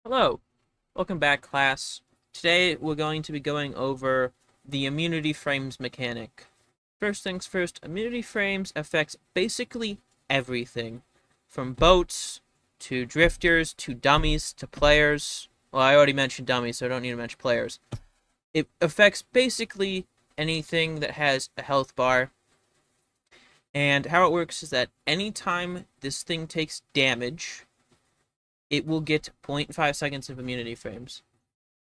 Hello, welcome back, class. Today we're going to be going over the immunity frames mechanic. First things first, immunity frames affects basically everything, from boats to drifters to dummies to players. Well, I already mentioned dummies, so I don't need to mention players. It affects basically anything that has a health bar. And how it works is that anytime this thing takes damage, it will get zero point 0.5 seconds of immunity frames.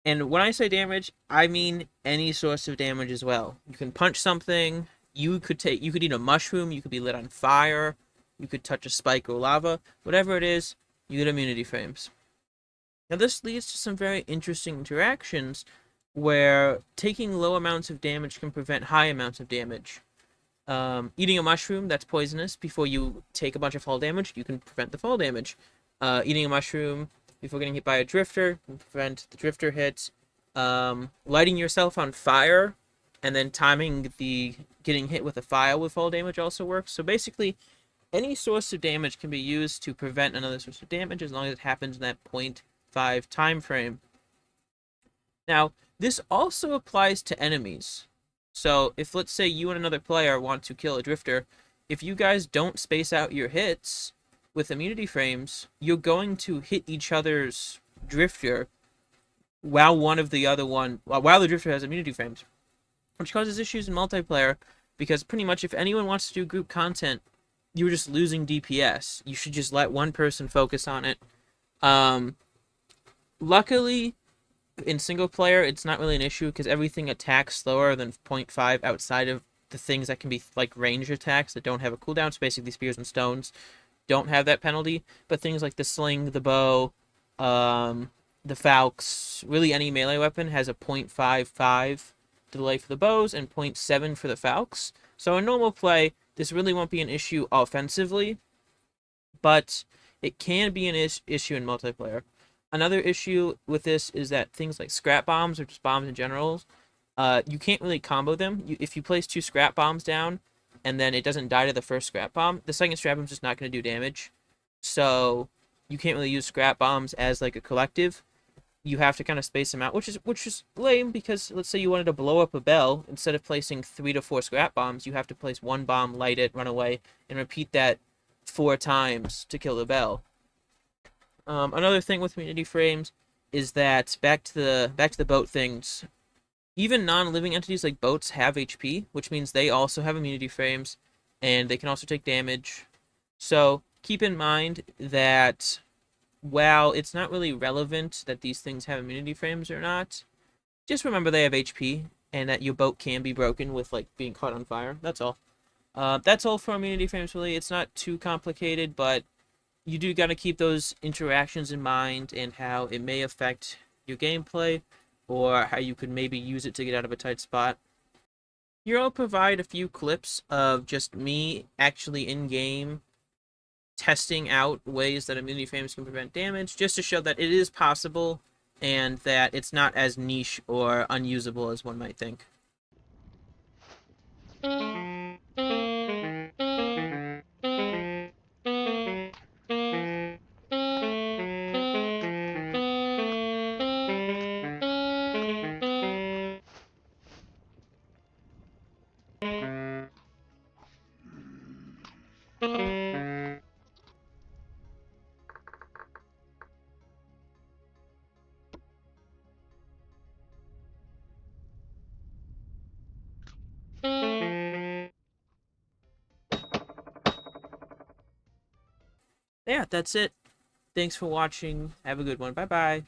And when I say damage, I mean any source of damage as well. You can punch something, you could eat a mushroom, you could be lit on fire, you could touch a spike or lava, whatever it is, you get immunity frames. Now this leads to some very interesting interactions where taking low amounts of damage can prevent high amounts of damage. Eating a mushroom that's poisonous before you take a bunch of fall damage, you can prevent the fall damage. Eating a mushroom before getting hit by a drifter can prevent the drifter hits. Lighting yourself on fire and then timing the getting hit with a fire with fall damage also works. So basically, any source of damage can be used to prevent another source of damage as long as it happens in that zero point 0.5 time frame. Now, this also applies to enemies. So if, let's say, you and another player want to kill a drifter, if you guys don't space out your hits with immunity frames, you're going to hit each other's drifter while the drifter has immunity frames, which causes issues in multiplayer because pretty much if anyone wants to do group content, you're just losing DPS. You should just let one person focus on it. Um, Luckily, in single player, it's not really an issue because everything attacks slower than zero point 0.5 outside of the things that can be like range attacks that don't have a cooldown. So basically, spears and stones don't have that penalty. But things like the sling, the bow, the falx, really any melee weapon has a 0.55 delay for the bows and 0.7 for the falx. So in normal play, this really won't be an issue offensively, but it can be an issue in multiplayer. Another issue with this is that things like scrap bombs or just bombs in general, you can't really combo them. If you place two scrap bombs down and then it doesn't die to the first scrap bomb, the second scrap bomb's just not going to do damage. So you can't really use scrap bombs as like a collective. You have to kind of space them out, which is lame because let's say you wanted to blow up a bell, instead of placing 3 to 4 scrap bombs, you have to place one bomb, light it, run away, and repeat that 4 times to kill the bell. Another thing with immunity frames is that back to the boat things. Even non-living entities like boats have HP, which means they also have immunity frames, and they can also take damage. So keep in mind that while it's not really relevant that these things have immunity frames or not, just remember they have HP and that your boat can be broken with like being caught on fire. That's all. That's all for immunity frames. Really, it's not too complicated, but you do got to keep those interactions in mind and how it may affect your gameplay or how you could maybe use it to get out of a tight spot. Here I'll provide a few clips of just me actually in game testing out ways that immunity frames can prevent damage, just to show that it is possible and that it's not as niche or unusable as one might think. Yeah, that's it. Thanks for watching. Have a good one. Bye bye.